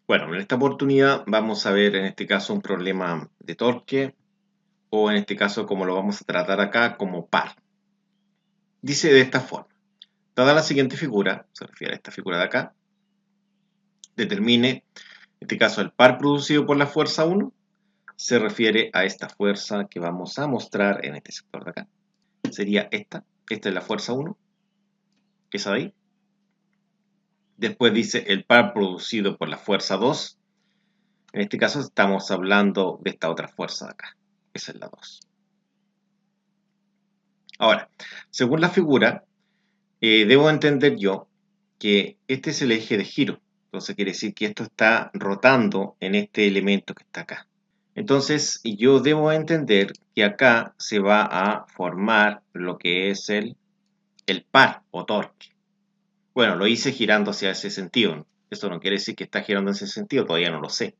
Bueno, en esta oportunidad vamos a ver en este caso un problema de torque o en este caso como lo vamos a tratar acá como par. Dice de esta forma, dada la siguiente figura, se refiere a esta figura de acá, determine en este caso el par producido por la fuerza 1, se refiere a esta fuerza que vamos a mostrar en este sector de acá. Sería esta es la fuerza 1, que es de ahí. Después dice el par producido por la fuerza 2. En este caso estamos hablando de esta otra fuerza de acá. Esa es la 2. Ahora, según la figura, debo entender yo que este es el eje de giro. Entonces quiere decir que esto está rotando en este elemento que está acá. Entonces yo debo entender que acá se va a formar lo que es el par o torque. Bueno, lo hice girando hacia ese sentido. Esto no quiere decir que está girando en ese sentido, todavía no lo sé,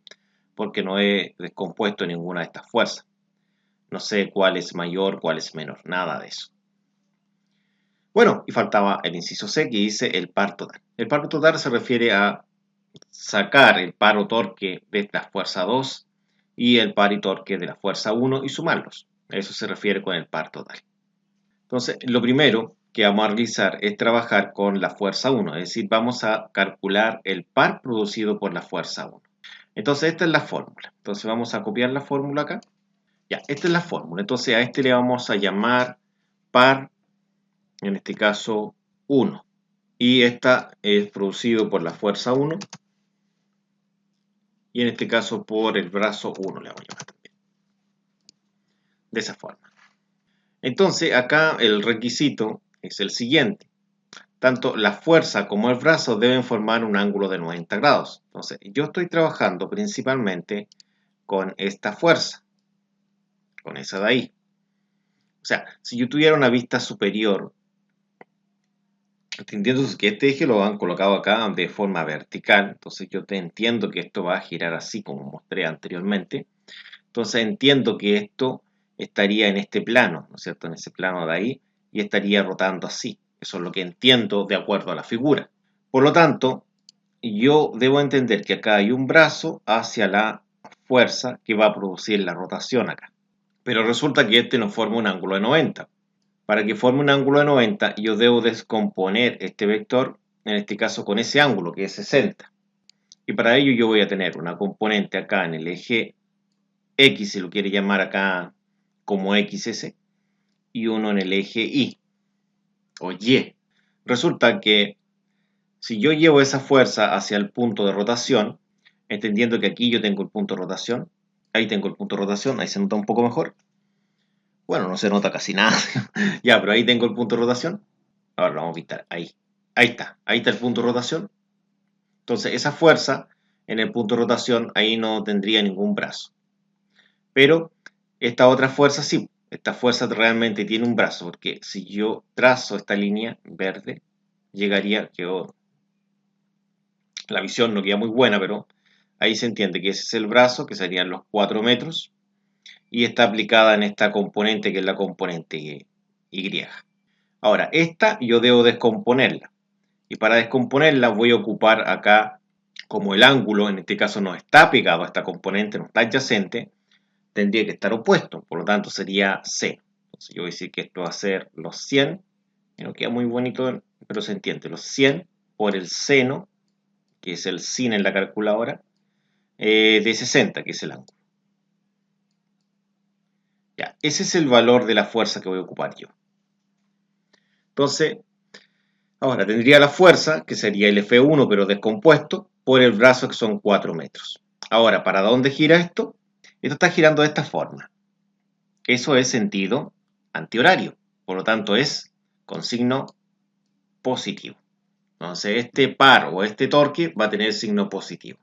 porque no he descompuesto ninguna de estas fuerzas. No sé cuál es mayor, cuál es menor, nada de eso. Bueno, y faltaba el inciso C que dice el par total. El par total se refiere a sacar el par o torque de la fuerza 2 y el par y torque de la fuerza 1 y sumarlos. A eso se refiere con el par total. Entonces, lo primero que vamos a realizar es trabajar con la fuerza 1, es decir, vamos a calcular el par producido por la fuerza 1. Entonces, esta es la fórmula. Entonces, vamos a copiar la fórmula acá. Ya, esta es la fórmula. Entonces, a este le vamos a llamar par, en este caso, 1. Y esta es producido por la fuerza 1. Y en este caso por el brazo 1 le vamos a llamar también. De esa forma. Entonces, acá el requisito es el siguiente. Tanto la fuerza como el brazo deben formar un ángulo de 90 grados. Entonces, yo estoy trabajando principalmente con esta fuerza, con esa de ahí. O sea, si yo tuviera una vista superior, entendiendo que este eje lo han colocado acá de forma vertical, entonces yo entiendo que esto va a girar así como mostré anteriormente. Entonces entiendo que esto estaría en este plano, ¿no es cierto? En ese plano de ahí, y estaría rotando así. Eso es lo que entiendo de acuerdo a la figura. Por lo tanto, yo debo entender que acá hay un brazo hacia la fuerza que va a producir la rotación acá. Pero resulta que este nos forma un ángulo de 90. Para que forme un ángulo de 90, yo debo descomponer este vector, en este caso con ese ángulo que es 60. Y para ello yo voy a tener una componente acá en el eje X, si lo quiere llamar acá como XS, y uno en el eje Y o Y. Resulta que si yo llevo esa fuerza hacia el punto de rotación, entendiendo que aquí yo tengo el punto de rotación, ahí tengo el punto de rotación, ahí se nota un poco mejor. Bueno, no se nota casi nada. Ya, pero ahí tengo el punto de rotación. Ahora lo vamos a pintar ahí. Ahí está el punto de rotación. Entonces esa fuerza en el punto de rotación ahí no tendría ningún brazo. Pero esta otra fuerza sí, esta fuerza realmente tiene un brazo, porque si yo trazo esta línea verde, llegaría, la visión no queda muy buena, pero ahí se entiende que ese es el brazo, que serían los 4 metros, y está aplicada en esta componente que es la componente Y. Ahora, esta yo debo descomponerla, y para descomponerla voy a ocupar acá, como el ángulo en este caso no está pegado a esta componente, no está adyacente, tendría que estar opuesto, por lo tanto sería seno. Entonces yo voy a decir que esto va a ser los 100, no queda muy bonito, pero se entiende, los 100 por el seno, que es el sin en la calculadora, de 60, que es el ángulo. Ya, ese es el valor de la fuerza que voy a ocupar yo. Entonces, ahora tendría la fuerza, que sería el F1, pero descompuesto, por el brazo, que son 4 metros. Ahora, ¿para dónde gira esto? Esto está girando de esta forma. Eso es sentido antihorario. Por lo tanto, es con signo positivo. Entonces, este par o este torque va a tener signo positivo.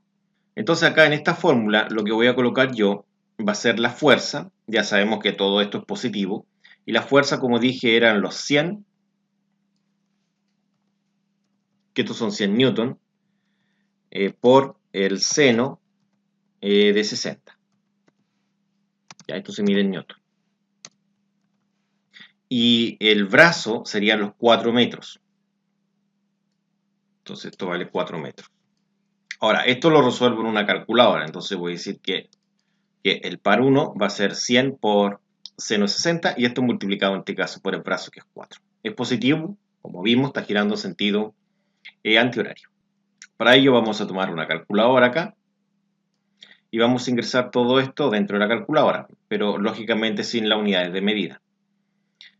Entonces, acá en esta fórmula, lo que voy a colocar yo va a ser la fuerza. Ya sabemos que todo esto es positivo. Y la fuerza, como dije, eran los 100, que estos son 100 newton, por el seno de 60. Ya, esto se mide en newton. Y el brazo serían los 4 metros. Entonces esto vale 4 metros. Ahora, esto lo resuelvo en una calculadora, entonces voy a decir que el par 1 va a ser 100 por seno de 60 y esto multiplicado en este caso por el brazo que es 4. Es positivo, como vimos, está girando en sentido antihorario. Para ello vamos a tomar una calculadora acá y vamos a ingresar todo esto dentro de la calculadora, pero lógicamente sin las unidades de medida.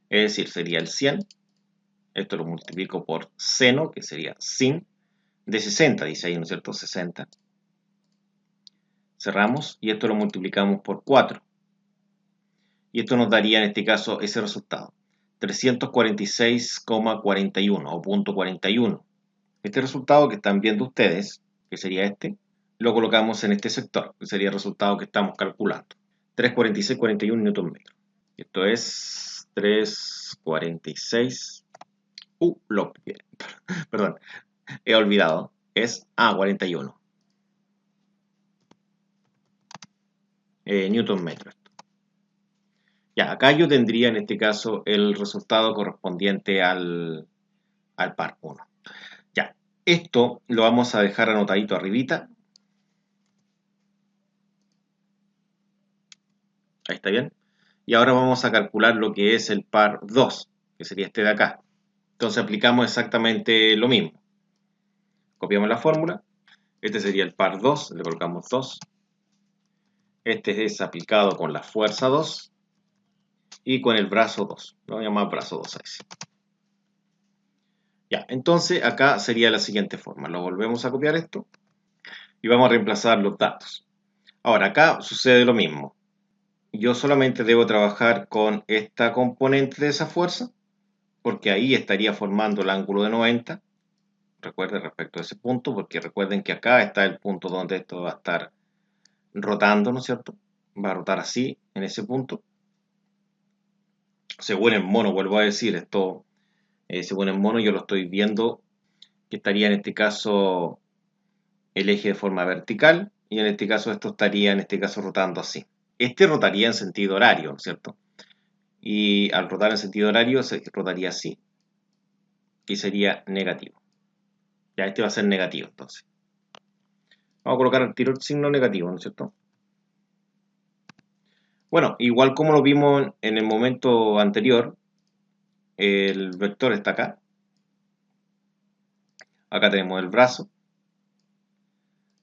Es decir, sería el 100, esto lo multiplico por seno, que sería sin, de 60, dice ahí, ¿no es cierto? 60. Cerramos y esto lo multiplicamos por 4. Y esto nos daría en este caso ese resultado, 346,41 o punto 41. Este resultado que están viendo ustedes, que sería este, lo colocamos en este sector, que sería el resultado que estamos calculando. 346,41 Nm. Esto es 346. Perdón, he olvidado. Es 41. Newton metro. Ya, acá yo tendría en este caso el resultado correspondiente al par 1. Ya, esto lo vamos a dejar anotadito arribita. Ahí está bien. Y ahora vamos a calcular lo que es el par 2, que sería este de acá. Entonces aplicamos exactamente lo mismo. Copiamos la fórmula. Este sería el par 2, le colocamos 2. Este es aplicado con la fuerza 2 y con el brazo 2. Lo voy a llamar brazo 2 a ese. Ya, entonces acá sería la siguiente forma. Lo volvemos a copiar esto y vamos a reemplazar los datos. Ahora, acá sucede lo mismo. Yo solamente debo trabajar con esta componente de esa fuerza, porque ahí estaría formando el ángulo de 90. Recuerden respecto a ese punto, porque recuerden que acá está el punto donde esto va a estar rotando, ¿no es cierto? Va a rotar así, en ese punto. Según el mono, vuelvo a decir, esto, según el mono, yo lo estoy viendo que estaría en este caso el eje de forma vertical y en este caso esto estaría en este caso rotando así. Este rotaría en sentido horario, ¿no es cierto? Y al rotar en sentido horario se rotaría así y sería negativo. Ya este va a ser negativo entonces. Vamos a colocar el tiro el signo negativo, ¿no es cierto? Bueno, igual como lo vimos en el momento anterior, el vector está acá. Acá tenemos el brazo.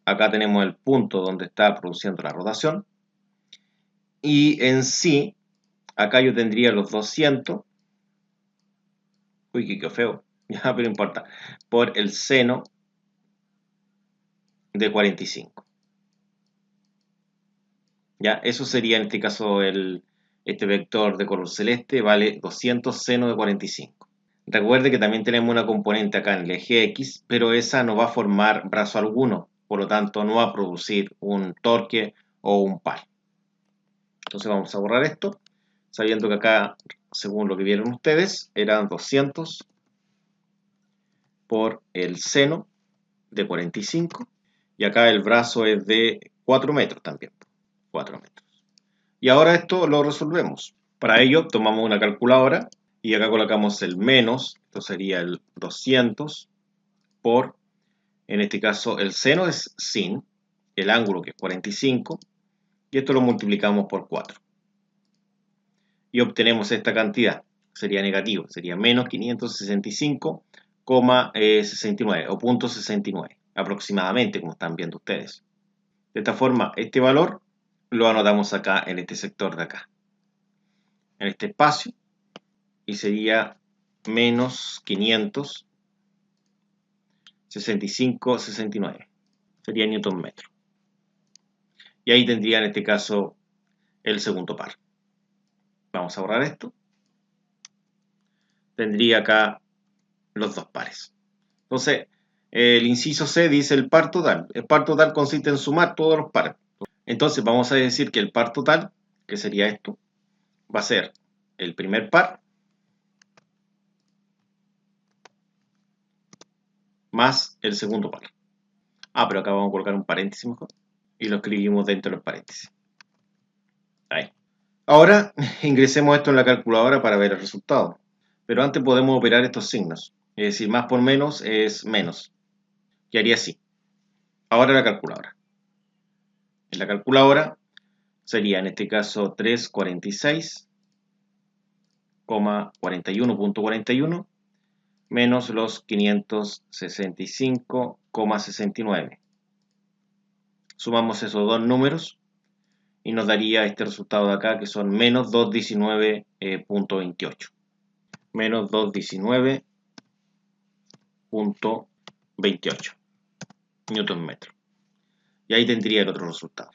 Acá tenemos el punto donde está produciendo la rotación. Y en sí, acá yo tendría los 200. Uy, qué feo. Ya, pero no importa. Por el seno de 45. Ya, eso sería en este caso este vector de color celeste, vale 200 seno de 45. Recuerde que también tenemos una componente acá en el eje X, pero esa no va a formar brazo alguno, por lo tanto no va a producir un torque o un par. Entonces vamos a borrar esto, sabiendo que acá, según lo que vieron ustedes, eran 200 por el seno de 45 y acá el brazo es de 4 metros también, 4 metros. Y ahora esto lo resolvemos. Para ello tomamos una calculadora y acá colocamos el menos, esto sería el 200 por, en este caso el seno es sin, el ángulo que es 45 y esto lo multiplicamos por 4. Y obtenemos esta cantidad, sería negativo, sería menos 565,69 o punto 69 aproximadamente, como están viendo ustedes. De esta forma, este valor lo anotamos acá en este sector de acá, en este espacio, y sería menos 565,69. Sería Newton metro. Y ahí tendría en este caso el segundo par. Vamos a borrar esto. Tendría acá los dos pares. Entonces, el inciso C dice el par total. El par total consiste en sumar todos los pares. Entonces, vamos a decir que el par total, que sería esto, va a ser el primer par más el segundo par. Pero acá vamos a colocar un paréntesis mejor. Y lo escribimos dentro de los paréntesis. Ahí. Ahora ingresemos esto en la calculadora para ver el resultado. Pero antes podemos operar estos signos. Es decir, más por menos es menos. Y haría así. Ahora la calculadora. En la calculadora sería en este caso 346,41.41 menos los 565,69. Sumamos esos dos números y nos daría este resultado de acá, que son menos 219,28. Menos 219,28 newton metro. Y ahí tendría el otro resultado.